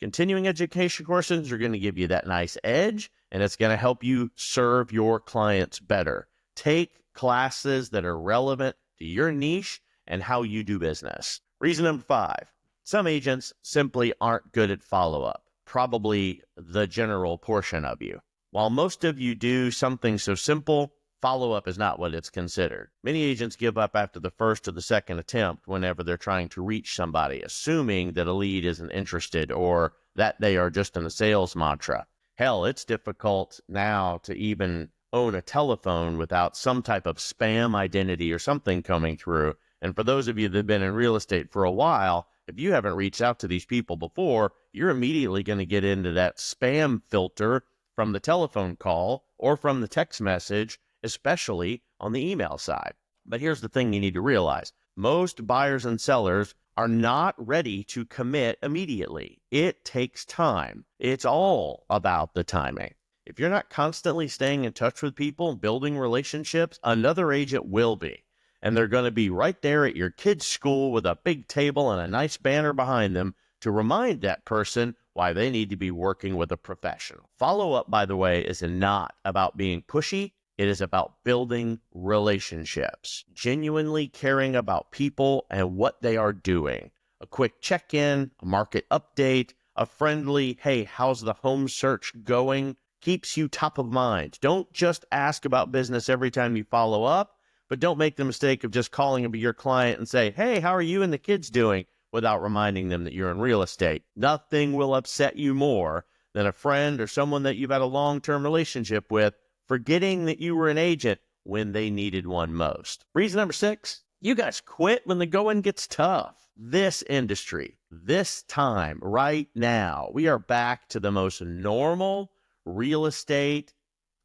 Continuing education courses are going to give you that nice edge, and it's going to help you serve your clients better. Take classes that are relevant to your niche and how you do business. Reason number 5, some agents simply aren't good at follow-up, probably the general portion of you. While most of you do something so simple, follow-up is not what it's considered. Many agents give up after the first or the second attempt whenever they're trying to reach somebody, assuming that a lead isn't interested or that they are just in a sales mantra. Hell, it's difficult now to even own a telephone without some type of spam identity or something coming through. And for those of you that have been in real estate for a while, if you haven't reached out to these people before, you're immediately going to get into that spam filter from the telephone call or from the text message, especially on the email side. But here's the thing you need to realize. Most buyers and sellers are not ready to commit immediately. It takes time. It's all about the timing. If you're not constantly staying in touch with people and building relationships, another agent will be. And they're going to be right there at your kid's school with a big table and a nice banner behind them to remind that person why they need to be working with a professional. Follow-up, by the way, is not about being pushy. It is about building relationships, genuinely caring about people and what they are doing. A quick check-in, a market update, a friendly, hey, how's the home search going, keeps you top of mind. Don't just ask about business every time you follow up, but don't make the mistake of just calling your client and say, hey, how are you and the kids doing, without reminding them that you're in real estate. Nothing will upset you more than a friend or someone that you've had a long-term relationship with forgetting that you were an agent when they needed one most. Reason number 6, you guys quit when the going gets tough. This industry, this time, right now, we are back to the most normal real estate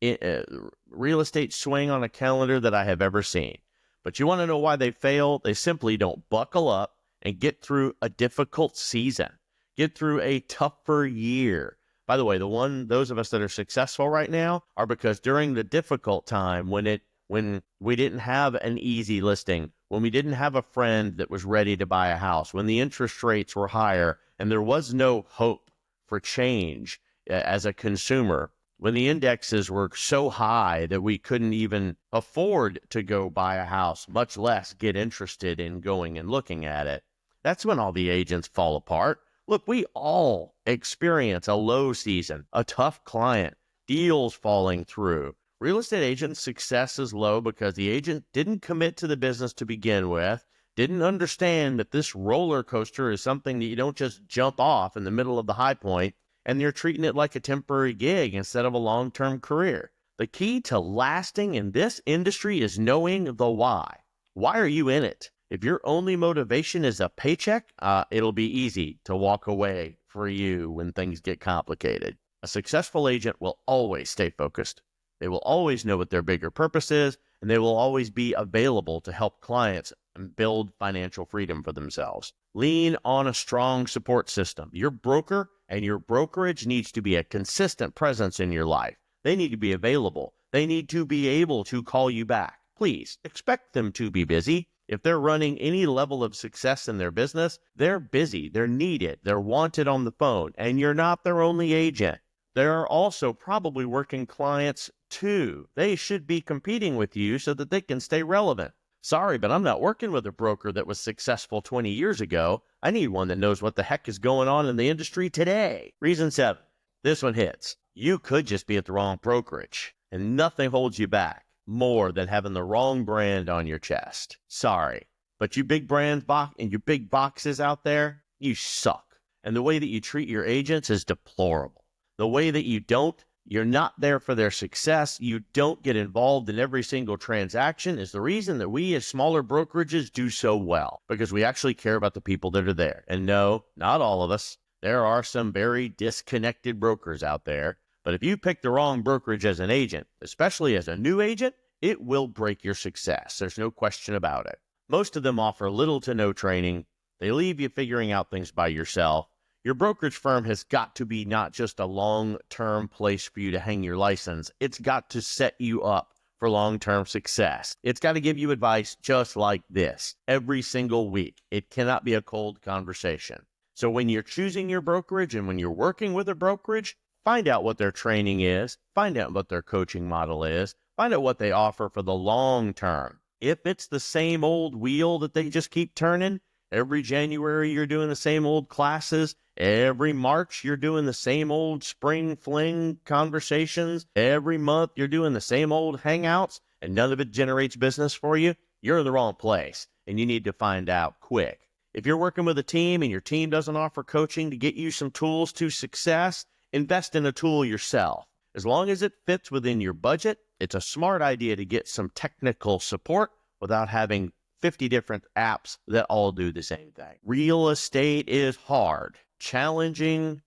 swing on a calendar that I have ever seen. But you want to know why they fail? They simply don't buckle up and get through a difficult season, get through a tougher year. By the way, those of us that are successful right now are because during the difficult time when we didn't have an easy listing, when we didn't have a friend that was ready to buy a house, when the interest rates were higher and there was no hope for change as a consumer, when the indexes were so high that we couldn't even afford to go buy a house, much less get interested in going and looking at it, that's when all the agents fall apart. Look, we all experience a low season, a tough client, deals falling through. Real estate agent success is low because the agent didn't commit to the business to begin with, didn't understand that this roller coaster is something that you don't just jump off in the middle of the high point, and you're treating it like a temporary gig instead of a long-term career. The key to lasting in this industry is knowing the why. Why are you in it? If your only motivation is a paycheck, it'll be easy to walk away for you when things get complicated. A successful agent will always stay focused. They will always know what their bigger purpose is, and they will always be available to help clients and build financial freedom for themselves. Lean on a strong support system. Your broker and your brokerage needs to be a consistent presence in your life. They need to be available. They need to be able to call you back. Please expect them to be busy. If they're running any level of success in their business, they're busy, they're needed, they're wanted on the phone, and you're not their only agent. There are also probably working clients too. They should be competing with you so that they can stay relevant. Sorry, but I'm not working with a broker that was successful 20 years ago. I need one that knows what the heck is going on in the industry today. Reason 7, this one hits. You could just be at the wrong brokerage, and nothing holds you back more than having the wrong brand on your chest. Sorry, but you big brands and you big boxes out there, you suck. And the way that you treat your agents is deplorable. The way that you're not there for their success, you don't get involved in every single transaction is the reason that we as smaller brokerages do so well, because we actually care about the people that are there. And no, not all of us. There are some very disconnected brokers out there. But if you pick the wrong brokerage as an agent, especially as a new agent, it will break your success. There's no question about it. Most of them offer little to no training. They leave you figuring out things by yourself. Your brokerage firm has got to be not just a long-term place for you to hang your license. It's got to set you up for long-term success. It's got to give you advice just like this every single week. It cannot be a cold conversation. So when you're choosing your brokerage and when you're working with a brokerage, find out what their training is, find out what their coaching model is, find out what they offer for the long term. If it's the same old wheel that they just keep turning, every January you're doing the same old classes, every March you're doing the same old spring fling conversations, every month you're doing the same old hangouts, and none of it generates business for you, you're in the wrong place, and you need to find out quick. If you're working with a team and your team doesn't offer coaching to get you some tools to success, invest in a tool yourself. As long as it fits within your budget, it's a smart idea to get some technical support without having 50 different apps that all do the same thing. Real estate is hard. Challenges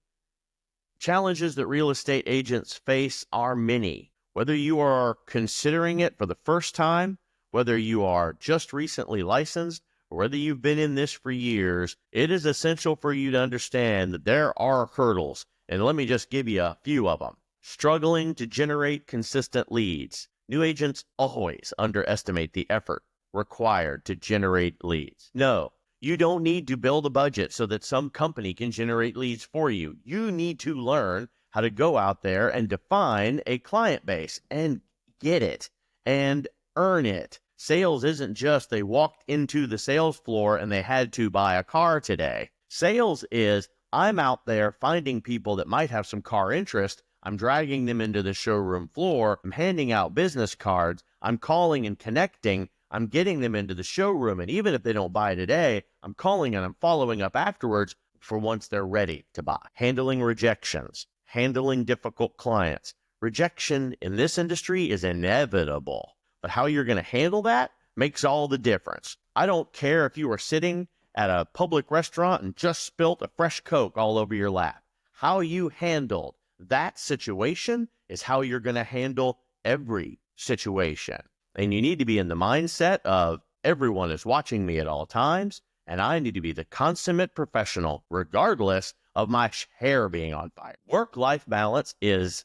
that real estate agents face are many. Whether you are considering it for the first time, whether you are just recently licensed, or whether you've been in this for years, it is essential for you to understand that there are hurdles. And let me just give you a few of them. Struggling to generate consistent leads. New agents always underestimate the effort required to generate leads. No, you don't need to build a budget so that some company can generate leads for you. You need to learn how to go out there and define a client base and get it and earn it. Sales isn't just they walked into the sales floor and they had to buy a car today. Sales is I'm out there finding people that might have some car interest. I'm dragging them into the showroom floor. I'm handing out business cards. I'm calling and connecting. I'm getting them into the showroom. And even if they don't buy today, I'm calling and I'm following up afterwards for once they're ready to buy. Handling rejections, handling difficult clients. Rejection in this industry is inevitable. But how you're going to handle that makes all the difference. I don't care if you are sitting at a public restaurant and just spilt a fresh Coke all over your lap. How you handled that situation is how you're going to handle every situation. And you need to be in the mindset of everyone is watching me at all times, and I need to be the consummate professional regardless of my hair being on fire. Work-life balance is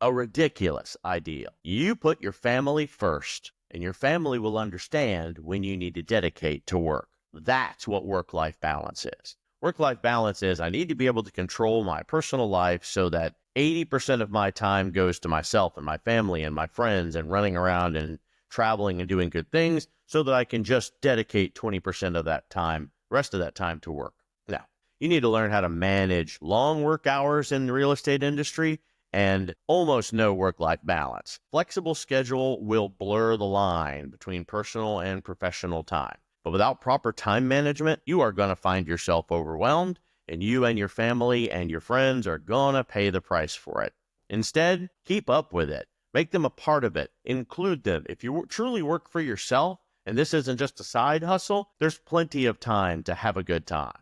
a ridiculous ideal. You put your family first, and your family will understand when you need to dedicate to work. That's what work-life balance is. Work-life balance is I need to be able to control my personal life so that 80% of my time goes to myself and my family and my friends and running around and traveling and doing good things so that I can just dedicate 20% of that time, rest of that time to work. Now, you need to learn how to manage long work hours in the real estate industry and almost no work-life balance. Flexible schedule will blur the line between personal and professional time. But without proper time management, you are going to find yourself overwhelmed, and you and your family and your friends are going to pay the price for it. Instead, keep up with it. Make them a part of it. Include them. If you truly work for yourself, and this isn't just a side hustle, there's plenty of time to have a good time.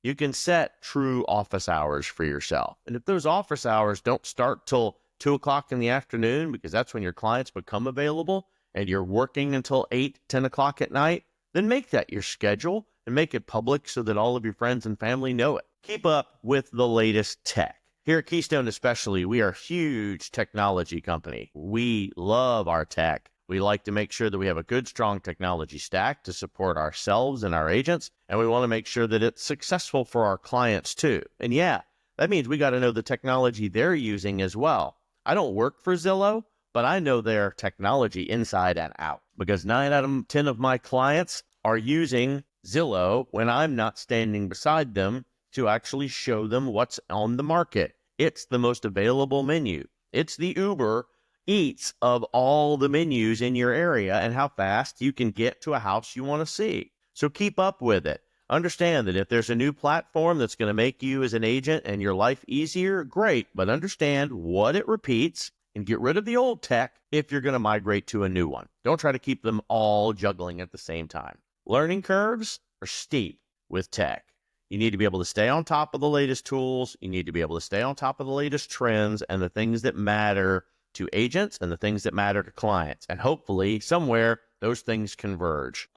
You can set true office hours for yourself. And if those office hours don't start till 2 o'clock in the afternoon, because that's when your clients become available, and you're working until 8, 10 o'clock at night, then make that your schedule and make it public so that all of your friends and family know it. Keep up with the latest tech. Here at Keystone especially, we are a huge technology company. We love our tech. We like to make sure that we have a good, strong technology stack to support ourselves and our agents, and we want to make sure that it's successful for our clients too. And yeah, that means we got to know the technology they're using as well. I don't work for Zillow, but I know their technology inside and out because 9 out of 10 of my clients are using Zillow when I'm not standing beside them to actually show them what's on the market. It's the most available menu. It's the Uber Eats of all the menus in your area and how fast you can get to a house you want to see. So keep up with it. Understand that if there's a new platform that's going to make you as an agent and your life easier, great, but understand what it repeats and get rid of the old tech if you're going to migrate to a new one. Don't try to keep them all juggling at the same time. Learning curves are steep with tech. You need to be able to stay on top of the latest tools. You need to be able to stay on top of the latest trends and the things that matter to agents and the things that matter to clients. And hopefully somewhere those things converge.